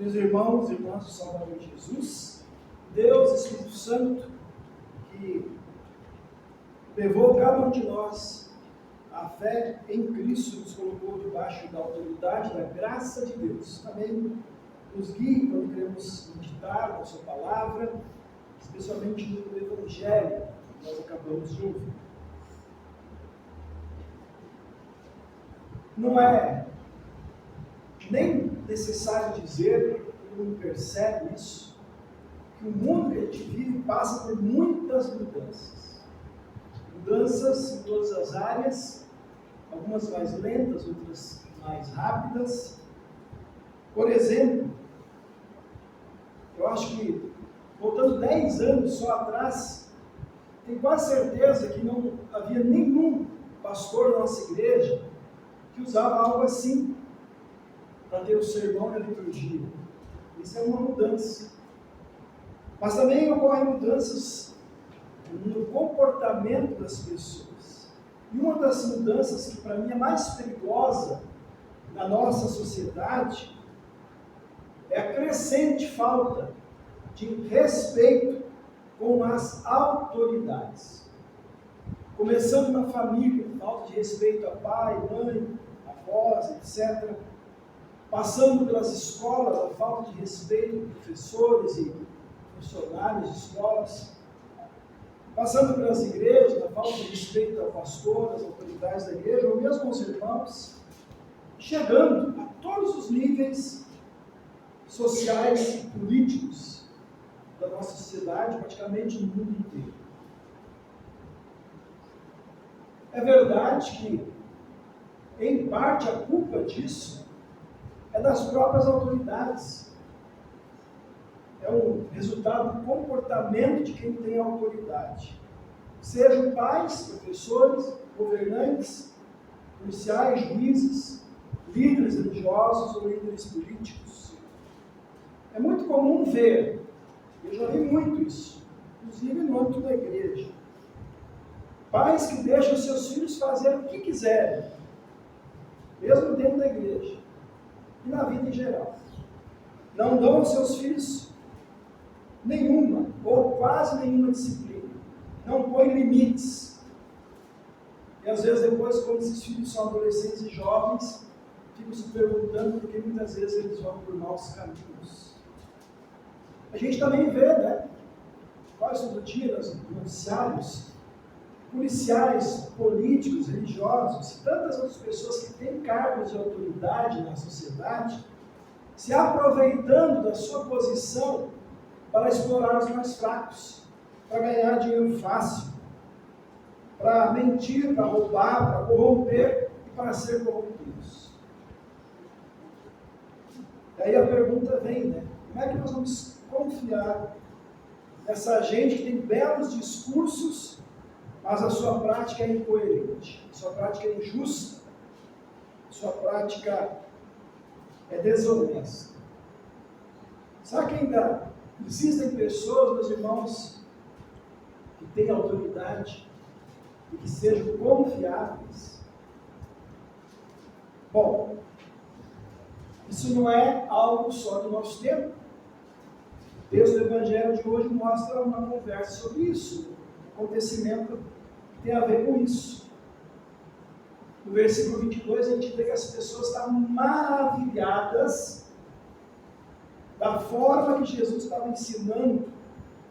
Meus irmãos e irmãs do Salvador Jesus, Deus, Espírito Santo, que levou cada um de nós a fé em Cristo, nos colocou debaixo da autoridade, da graça de Deus. Também nos guie quando queremos meditar na sua palavra, especialmente no Evangelho que nós acabamos de ouvir. Não é nem necessário dizer, todo mundo percebe isso, que o mundo que a gente vive passa por muitas mudanças. Mudanças em todas as áreas, algumas mais lentas, outras mais rápidas. Por exemplo, eu acho que, voltando 10 anos só atrás, tenho quase certeza que não havia nenhum pastor da nossa igreja que usava algo assim para ter o sermão e a liturgia. Isso é uma mudança. Mas também ocorrem mudanças no comportamento das pessoas. E uma das mudanças que para mim é mais perigosa na nossa sociedade é a crescente falta de respeito com as autoridades. Começando na família, falta de respeito a pai, mãe, avós, etc. Passando pelas escolas, a falta de respeito a professores e funcionários de escolas. Passando pelas igrejas, a falta de respeito ao pastor, às autoridades da igreja, ou mesmo aos irmãos. Chegando a todos os níveis sociais e políticos da nossa sociedade, praticamente no mundo inteiro. É verdade que, em parte, a culpa disso é das próprias autoridades. É um resultado do comportamento de quem tem autoridade. Sejam pais, professores, governantes, policiais, juízes, líderes religiosos ou líderes políticos. É muito comum ver, eu já vi muito isso, inclusive no âmbito da igreja, pais que deixam seus filhos fazer o que quiserem, mesmo dentro da igreja e na vida em geral. Não dão aos seus filhos nenhuma ou quase nenhuma disciplina. Não põem limites. E às vezes depois, quando esses filhos são adolescentes e jovens, ficam se perguntando por que muitas vezes eles vão por maus caminhos. A gente também vê, né? Quase todo dia nos noticiários, policiais, políticos, religiosos e tantas outras pessoas que têm cargos de autoridade na sociedade, se aproveitando da sua posição para explorar os mais fracos, para ganhar dinheiro fácil, para mentir, para roubar, para corromper e para ser corrompidos. Daí a pergunta vem, né? Como é que nós vamos confiar nessa gente que tem belos discursos, mas a sua prática é incoerente, a sua prática é injusta, a sua prática é desonesta? Sabe que ainda existem pessoas, meus irmãos, que têm autoridade e que sejam confiáveis? Bom, isso não é algo só do nosso tempo. O texto do Evangelho de hoje mostra uma conversa sobre isso, um acontecimento que tem a ver com isso. No versículo 22, a gente vê que as pessoas estavam maravilhadas da forma que Jesus estava ensinando,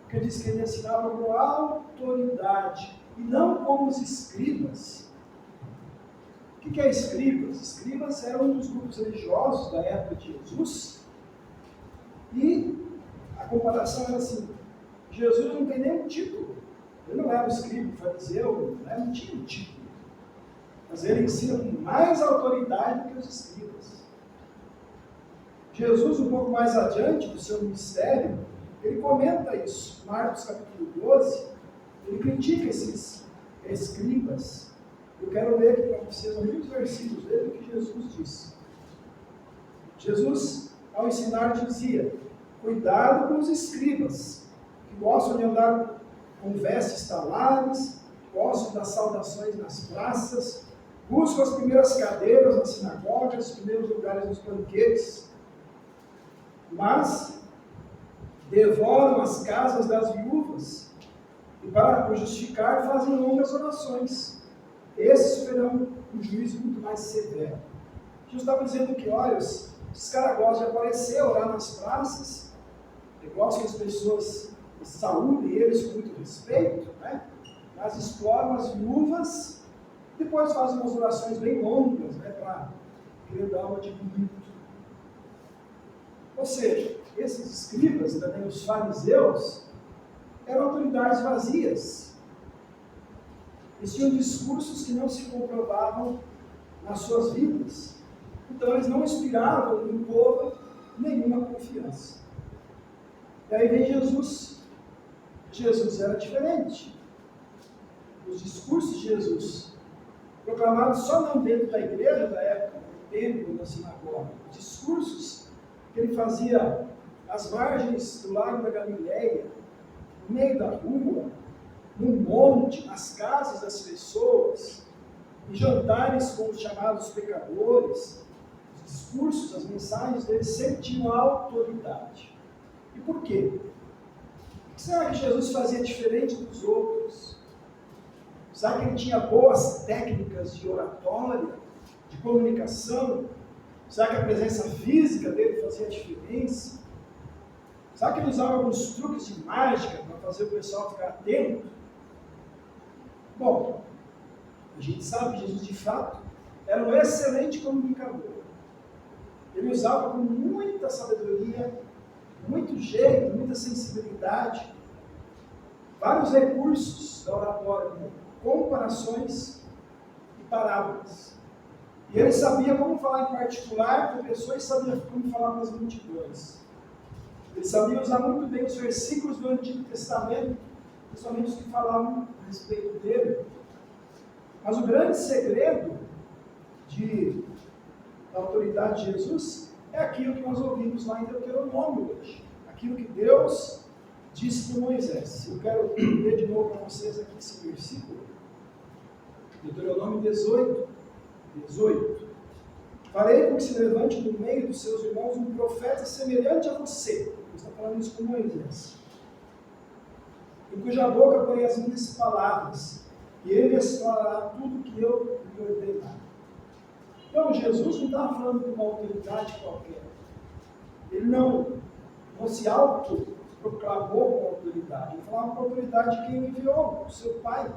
porque ele disse que ele ensinava com autoridade, e não como os escribas. O que é escribas? Escribas eram um dos grupos religiosos da época de Jesus, e a comparação era assim: Jesus não tem nenhum título, ele não era um escriba, fariseu, não tinha um título, mas ele ensina com mais autoridade do que os escribas. Jesus, um pouco mais adiante do seu ministério, ele comenta isso. Marcos capítulo 12, ele critica esses escribas. Eu quero ler aqui para vocês alguns versículos dele, o que Jesus disse. Jesus, ao ensinar, dizia: cuidado com os escribas, que gostam de andar com vestes talares, gostam das saudações nas praças, buscam as primeiras cadeiras nas sinagogas, os primeiros lugares nos banquetes. mas devoram as casas das viúvas e para o justificar fazem longas orações. Esses sofrerão um juízo muito mais severo. Jesus estava dizendo que, olha, esses caras gostam de aparecer, orar nas praças, gostam que as pessoas saúdem eles com muito respeito, né? Mas exploram as viúvas, depois fazem umas orações bem longas, né, para querer dar uma de bonito. Ou seja, esses escribas, também os fariseus, eram autoridades vazias. Eles tinham discursos que não se comprovavam nas suas vidas. Então eles não inspiravam no povo nenhuma confiança. E aí vem Jesus. Jesus era diferente. Os discursos de Jesus, proclamados só não dentro da igreja da época, no templo, na sinagoga, os discursos que ele fazia às margens do lago da Galileia, no meio da rua, no monte, nas casas das pessoas, em jantares com os chamados pecadores, os discursos, as mensagens deles sempre tinham autoridade. E por quê? O que será que Jesus fazia diferente dos outros? Será que ele tinha boas técnicas de oratória, de comunicação? Será que a presença física dele fazia diferença? Será que ele usava alguns truques de mágica para fazer o pessoal ficar atento? Bom, a gente sabe que Jesus de fato era um excelente comunicador. Ele usava com muita sabedoria, muito jeito, muita sensibilidade, vários recursos da oratória, como comparações e parábolas. E ele sabia como falar em particular com pessoas e sabia como falar com as multidões. Ele sabia usar muito bem os versículos do Antigo Testamento, principalmente os que falavam a respeito dele. Mas o grande segredo da autoridade de Jesus é aquilo que nós ouvimos lá em Deuteronômio hoje. Aquilo que Deus disse para Moisés. Eu quero ler de novo para vocês aqui esse versículo. Deuteronômio 18. Farei com que se levante no meio dos seus irmãos um profeta semelhante a você. Ele está falando isso com Moisés. Em cuja boca porei as minhas palavras, e ele lhes falará tudo que eu lhe ordenar. Então, Jesus não estava falando de uma autoridade qualquer. Ele não se autoproclamou como autoridade. Ele falava com a autoridade de quem o enviou, o seu Pai.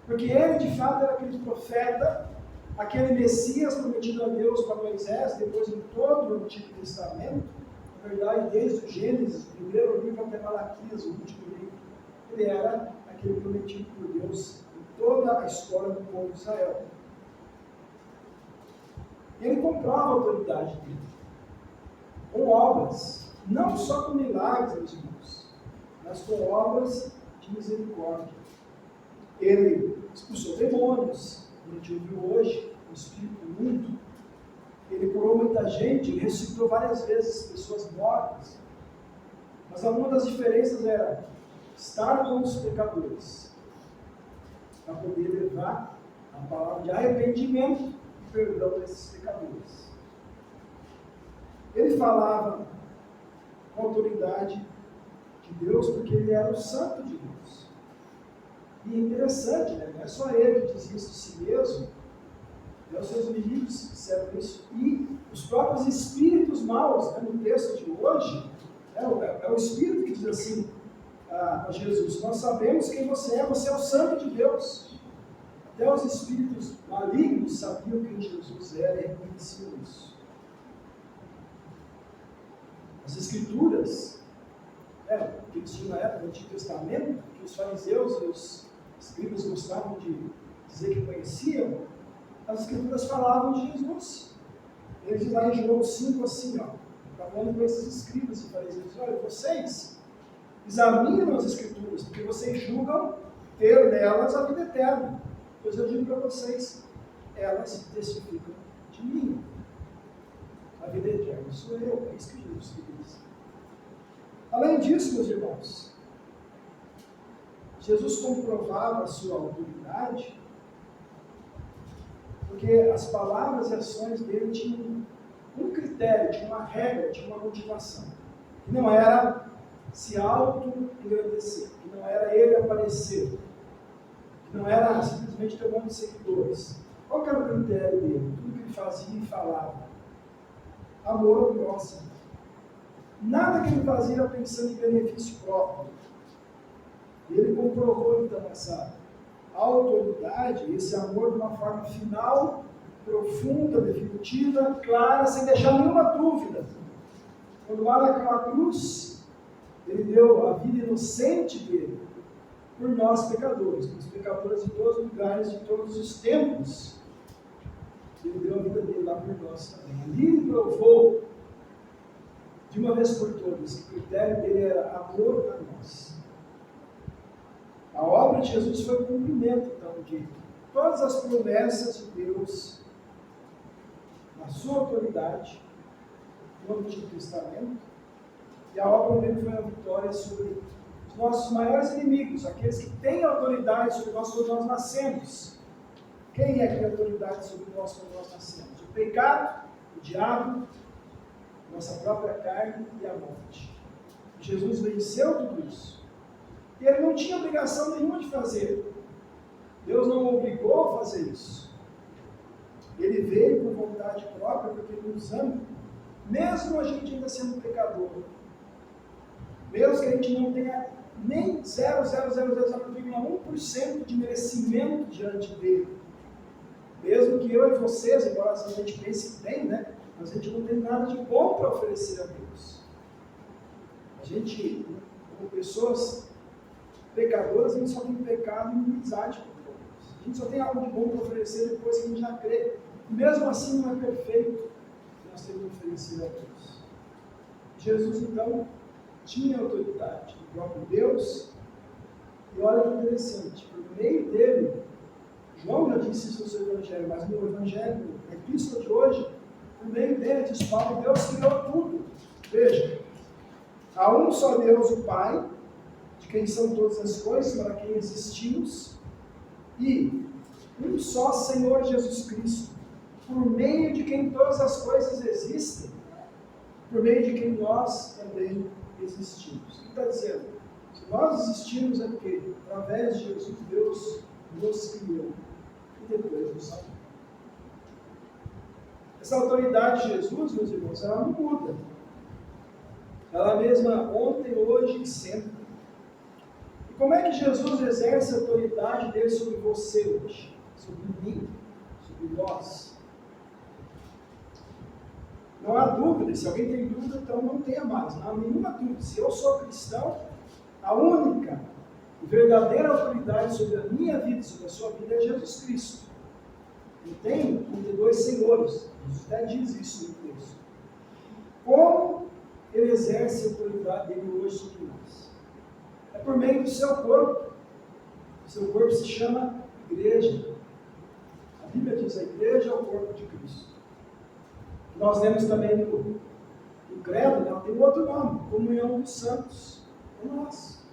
Porque ele, de fato, era aquele profeta, aquele Messias prometido a Deus para Moisés, depois em todo o Antigo Testamento, na verdade, desde o Gênesis, o primeiro livro até Malaquias, o último livro, ele era aquele prometido por Deus em toda a história do povo de Israel. Ele comprova a autoridade dele, com obras, não só com milagres, meus irmãos, mas com obras de misericórdia. Ele expulsou demônios, a gente ouviu hoje, o espírito imundo. Ele curou muita gente, ele ressuscitou várias vezes pessoas mortas. Mas uma das diferenças era estar com os pecadores, para poder levar a palavra de arrependimento e perdão desses pecadores. Ele falava com a autoridade de Deus, porque ele era o santo de Deus. E é interessante, né? Não é só ele que diz isso de si mesmo, os seus inimigos disseram isso, e os próprios espíritos maus, né, no texto de hoje, é o espírito que diz assim a Jesus: nós sabemos quem você é o santo de Deus. Até os espíritos malignos sabiam quem Jesus era e reconheciam isso. As escrituras, que eles tinham na época do Antigo Testamento, que os fariseus e os escribas gostavam de dizer que conheciam, as escrituras falavam de Jesus. Ele diz lá em João 5 assim, está falando com esses escribas e fariseus: olha, vocês examinam as escrituras, porque vocês julgam ter nelas a vida eterna. Pois eu digo para vocês, elas testificam de mim. A vida eterna sou eu, é isso que Jesus diz. Além disso, meus irmãos, Jesus comprovava a sua autoridade, porque as palavras e ações dele tinham um critério, tinha uma regra, tinha uma motivação. Que não era se auto-engrandecer, que não era ele aparecer, que não era simplesmente ter um monte de seguidores. Qual que era o critério dele? Tudo que ele fazia e falava. Amor ao próximo. Nada que ele fazia era pensando em benefício próprio. E ele comprovou então essa autoridade, esse amor de uma forma final, profunda, definitiva, clara, sem deixar nenhuma dúvida. Quando lá naquela cruz, ele deu a vida inocente dele por nós pecadores, por os pecadores de todos os lugares, de todos os tempos. Ele deu a vida dele lá por nós também. Ali ele provou, de uma vez por todas, que o critério dele era amor a nós. A obra de Jesus foi o cumprimento, então, de todas as promessas de Deus, na sua autoridade, no Antigo Testamento, e a obra dele foi a vitória sobre os nossos maiores inimigos, aqueles que têm autoridade sobre nós quando nós nascemos. Quem é que tem autoridade sobre nós quando nós nascemos? O pecado, o diabo, nossa própria carne e a morte. Jesus venceu tudo isso. E ele não tinha obrigação nenhuma de fazer. Deus não o obrigou a fazer isso. Ele veio por vontade própria, porque ele nos ama. Mesmo a gente ainda sendo pecador. Mesmo que a gente não tenha nem 0,1% de merecimento diante dele. Mesmo que eu e vocês, embora a gente pense que tem, né? Mas a gente não tem nada de bom para oferecer a Deus. A gente, como pessoas pecadoras, a gente só tem pecado e inimizade com Deus. A gente só tem algo de bom para oferecer depois que a gente já crê. Mesmo assim não é perfeito, nós temos que oferecer a Deus. Jesus, então, tinha autoridade do próprio Deus, e olha que interessante, por meio dele, João já disse isso no seu Evangelho, mas no Evangelho, na Epístola de hoje, por meio dele, diz Paulo, Deus criou tudo. Veja, há um só Deus, o Pai, de quem são todas as coisas, para quem existimos, e um só Senhor Jesus Cristo, por meio de quem todas as coisas existem, por meio de quem nós também existimos. O que está dizendo? Se nós existimos é porque, através de Jesus, Deus nos criou e depois nos salvou. Essa autoridade de Jesus, meus irmãos, ela não muda. Ela é a mesma ontem, hoje e sempre. E como é que Jesus exerce a autoridade dele sobre você hoje? Sobre mim? Sobre nós? Não há dúvida, se alguém tem dúvida, então não tenha mais. Não há nenhuma dúvida. Se eu sou cristão, a única e verdadeira autoridade sobre a minha vida e sobre a sua vida é Jesus Cristo. Ele tem 32 senhores. Jesus até diz isso no texto. Como ele exerce a autoridade dele hoje sobre nós? É por meio do seu corpo. O seu corpo se chama igreja. A Bíblia diz a igreja é o corpo de Cristo. Nós lemos também no credo, né? Tem outro nome, comunhão dos santos. É nós.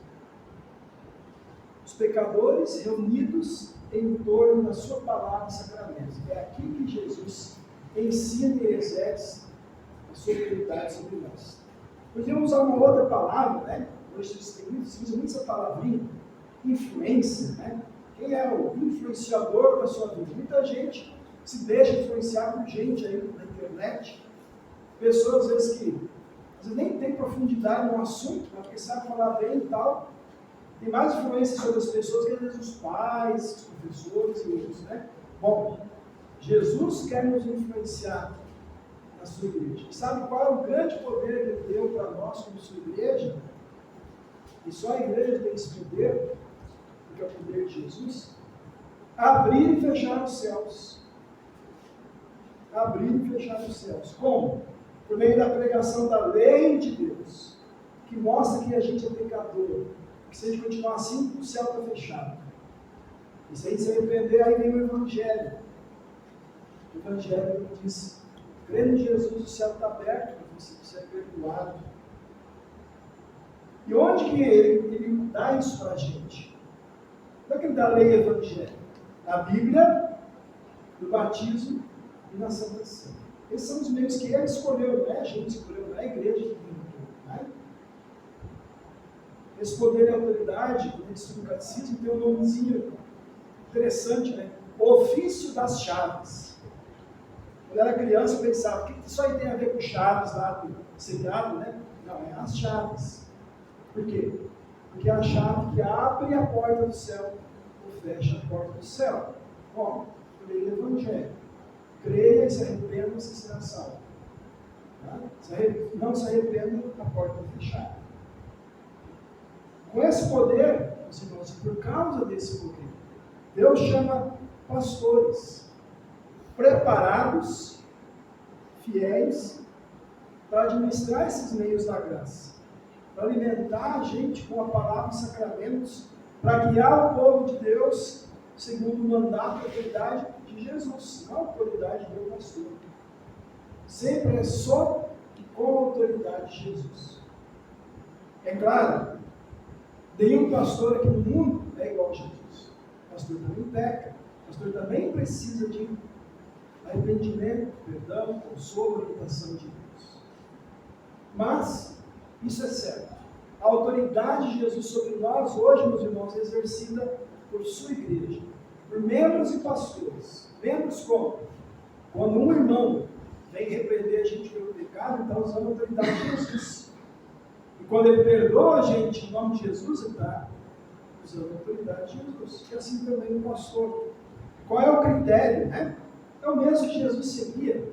Os pecadores reunidos em torno da sua palavra e sacramentos. É aqui que Jesus ensina e exerce a sua autoridade sobre nós. Podíamos usar uma outra palavra, né? Hoje se usa muito essa palavrinha, influência, né? Quem é o influenciador da sua vida? Muita gente se deixa influenciar por gente aí na internet. Pessoas, às vezes, que nem tem profundidade no assunto, mas que sabe falar bem e tal. Tem mais influência sobre as pessoas que às vezes os pais, os professores e outros, né? Bom, Jesus quer nos influenciar na sua igreja. E sabe qual é o grande poder que ele deu para nós como sua igreja? E só a igreja tem esse poder, porque é o poder de Jesus. Abrir e fechar os céus. Abrir e fechar os céus. Como? Por meio da pregação da lei de Deus, que mostra que a gente é pecador. Que se a gente continuar assim, o céu está fechado. E se a gente se arrepender, aí vem o Evangelho. O Evangelho diz, crendo em Jesus, o céu está aberto para você ser perdoado. E onde que ele dá isso para a gente? Onde é que ele dá a lei e Evangelho? Na Bíblia, no batismo e na Santa Ceia. Esses são os meios que ele escolheu, não é a gente escolheu, não é a igreja que inventou. Né? Esse poder e autoridade, quando a gente estuda o catecismo, tem um nomezinho interessante, né? O ofício das chaves. Quando eu era criança, eu pensava, o que isso aí tem a ver com chaves lá do seriado, né? Não, é as chaves. Por quê? Porque é a chave que abre a porta do céu ou fecha a porta do céu. Como? Leia o Evangelho. Creia e se arrependa, você será salvo. Tá? Não se arrependa, a porta é fechada. Com esse poder, meus irmãos, por causa desse poder, Deus chama pastores preparados, fiéis, para administrar esses meios da graça, para alimentar a gente com a palavra e sacramentos, para guiar o povo de Deus segundo o mandato e autoridade de Jesus, não a autoridade do pastor. Sempre é só com a autoridade de Jesus. É claro, nenhum pastor aqui no mundo é igual a Jesus. O pastor também peca, o pastor também precisa de arrependimento, perdão, consolo, orientação de Deus. Mas, isso é certo. A autoridade de Jesus sobre nós, hoje, meus irmãos, é exercida por sua igreja, por membros e pastores. Membros como? Quando um irmão vem repreender a gente pelo pecado, ele está usando a autoridade de Jesus. E quando ele perdoa a gente em nome de Jesus, ele está usando a autoridade de Jesus. E assim também o pastor. Qual é o critério, né? É o mesmo que Jesus seguia.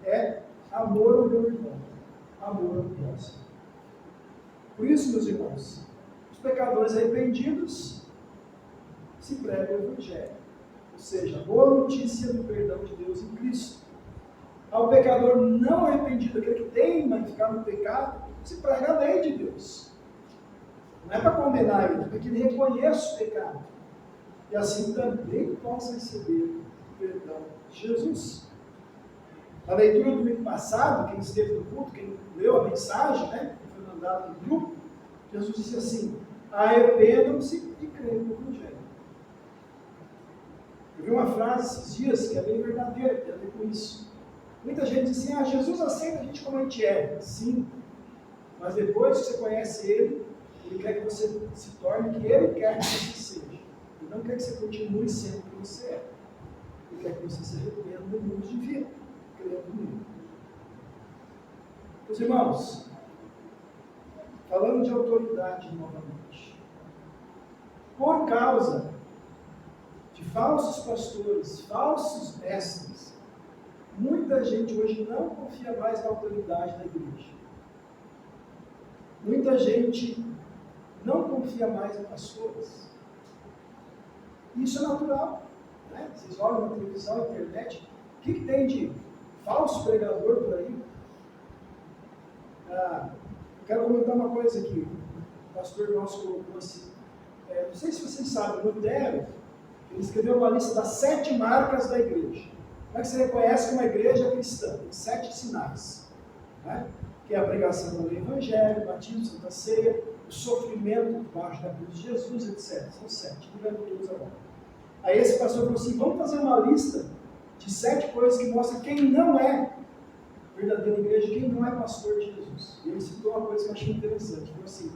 É amor ao meu irmão, amor ao próximo. Por isso, meus irmãos, os pecadores arrependidos se pregam o Evangelho. Ou seja, a boa notícia do perdão de Deus em Cristo. Ao pecador não arrependido, aquele que teima em ficar no pecado, se prega a lei de Deus. Não é para condenar ele, é para que ele reconheça o pecado. E assim também possa receber o perdão de Jesus. Na leitura do domingo passado, quem esteve no culto, quem leu a mensagem, né, que foi mandada no grupo, Jesus disse assim: arrependam-se e creiam no Evangelho. Eu vi uma frase esses dias que é bem verdadeira, tem a ver com isso. Muita gente diz assim: Jesus aceita a gente como a gente é. Sim, mas depois que você conhece Ele, Ele quer que você se torne o que Ele quer que você seja. Ele não quer que você continue sendo o que você é. Ele quer que você se arrependa do mundo de vida, crendo nele. Meus irmãos, falando de autoridade novamente, por causa de falsos pastores, falsos mestres, muita gente hoje não confia mais na autoridade da igreja. Muita gente não confia mais em pastores. Isso é natural. Né? Vocês olham na televisão, na internet, o que tem de falso pregador por aí? Quero comentar uma coisa aqui. O pastor nosso colocou assim. Não sei se vocês sabem, Lutero, ele escreveu uma lista das 7 marcas da igreja. Como é que você reconhece que uma igreja é cristã? Tem 7 sinais. Né? Que é a pregação do Evangelho, o batismo, Santa Ceia, o sofrimento debaixo da cruz de Jesus, etc. São 7, não lembro todos agora. Aí esse pastor falou assim: vamos fazer uma lista de 7 coisas que mostram quem não é verdadeira igreja, quem não é pastor de Jesus. E ele citou uma coisa que eu achei interessante. Falou assim: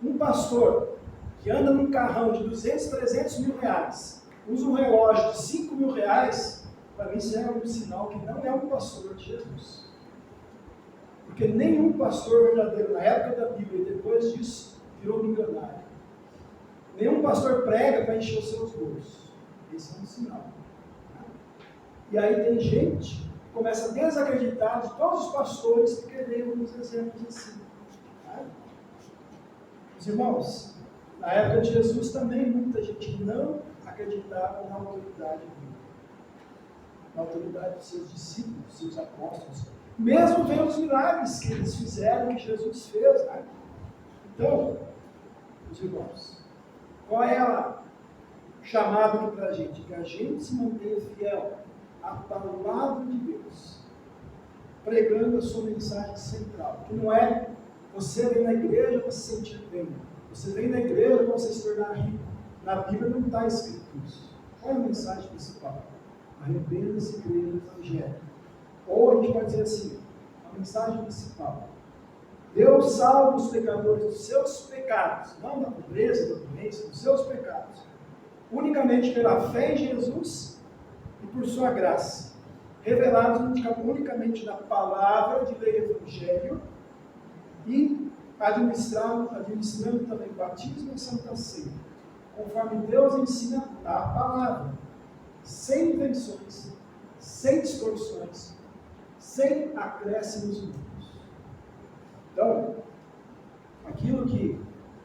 um pastor que anda num carrão de 200, 300 mil reais, usa um relógio de 5 mil reais, para mim isso é um sinal que não é um pastor de Jesus. Porque nenhum pastor verdadeiro na época da Bíblia e depois disso virou milionário. Nenhum pastor prega para encher os seus bolsos. Esse é um sinal. E aí tem gente que começa a desacreditar de todos os pastores porque leem alguns exemplos assim. Meus irmãos, na época de Jesus também muita gente não acreditava na autoridade bíblica, na autoridade dos seus discípulos, dos seus apóstolos, mesmo vendo os milagres que eles fizeram, que Jesus fez. Né? Então, meus irmãos, qual é a chamada aqui para a gente? Que a gente se mantenha fiel à palavra de Deus, pregando a sua mensagem central, que não é você vem na igreja para se sentir bem, você vem na igreja para você se tornar rico. Na Bíblia não está escrito isso. Qual é a mensagem principal? Arrependa-se e creia no Evangelho. Ou a gente pode dizer assim, a mensagem principal. Deus salva os pecadores dos seus pecados, não da pobreza, da doença, dos seus pecados, unicamente pela fé em Jesus e por sua graça, revelados unicamente na palavra de ler o Evangelho e administrando também batismo e santa ceia, conforme Deus ensina na palavra, sem invenções, sem distorções, sem acréscimos humanos. Então, aquilo que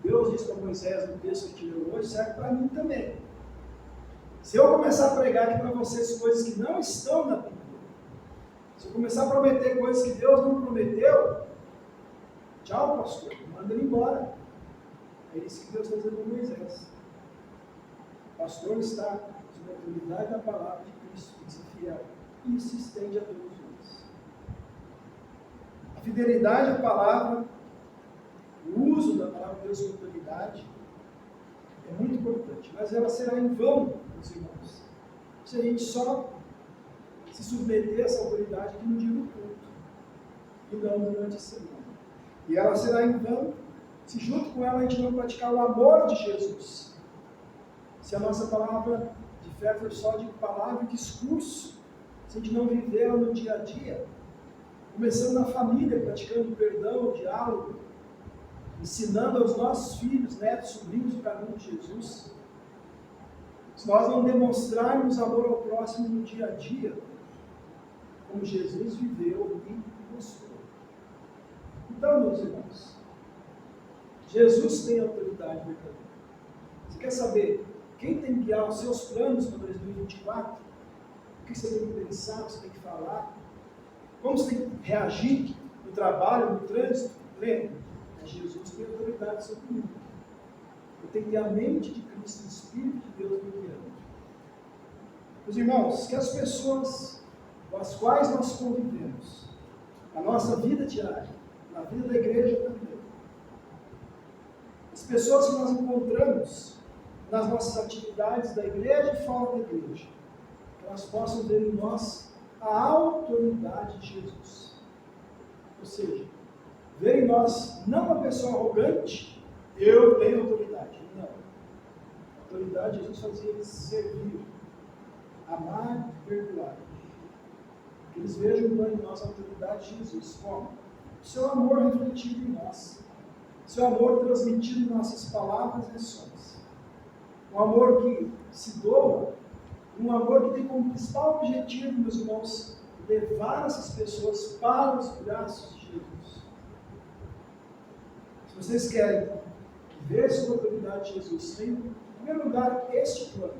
Deus disse para Moisés no texto que leu hoje serve para mim também. Se eu começar a pregar aqui para vocês coisas que não estão na Bíblia, se eu começar a prometer coisas que Deus não prometeu, tchau, pastor, manda ele embora. É isso que Deus está dizendo para Moisés. O pastor está sob a autoridade da palavra de Cristo, que é fiel, e se estende a todos nós. A fidelidade à palavra, o uso da palavra de Deus com autoridade, é muito importante, mas ela será em vão, meus irmãos, se a gente só se submeter a essa autoridade aqui no dia do culto, e não durante a semana. E ela será em vão se junto com ela a gente não praticar o amor de Jesus. Se a nossa palavra de fé for só de palavra e discurso, se a gente não viver ela no dia a dia, começando na família, praticando o perdão, o diálogo, ensinando aos nossos filhos, netos, sobrinhos o caminho de Jesus, se nós não demonstrarmos amor ao próximo no dia a dia, como Jesus viveu e mostrou. Então, meus irmãos, Jesus tem autoridade verdadeira. Você quer saber quem tem que guiar os seus planos para 2024? O que você tem que pensar, o que você tem que falar? Como você tem que reagir no trabalho, no trânsito? Lembre, Jesus tem autoridade sobre mim. Eu tenho que ter a mente de Cristo, o Espírito de Deus me guiando. Meus irmãos, que as pessoas com as quais nós convivemos, na nossa vida diária, na vida da igreja também, as pessoas que nós encontramos nas nossas atividades da igreja e fora da igreja, que elas possam ver em nós a autoridade de Jesus. Ou seja, ver em nós não uma pessoa arrogante, eu tenho autoridade. Não. A autoridade Jesus fazia eles servir, amar e perdoar. Que eles vejam então em nós a autoridade de Jesus. Como? O seu amor refletido em nós. O seu amor transmitido em nossas palavras e ações. Um amor que se doa, um amor que tem como principal objetivo, meus irmãos, levar essas pessoas para os braços de Jesus. Se vocês querem ver sobre a autoridade de Jesus, tem, em primeiro lugar, este plano.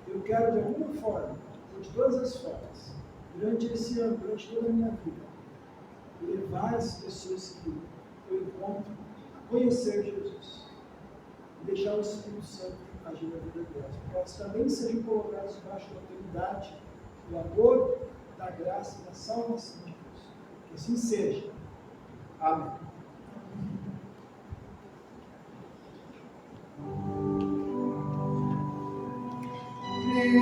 Eu quero, de alguma forma, ou de todas as formas, durante esse ano, durante toda a minha vida, levar as pessoas que eu encontro a conhecer Jesus e deixar o Espírito Santo agir na vida delas, para que elas também sejam colocadas debaixo da autoridade, do amor, da graça e da salvação de Deus. Que assim seja. Amém.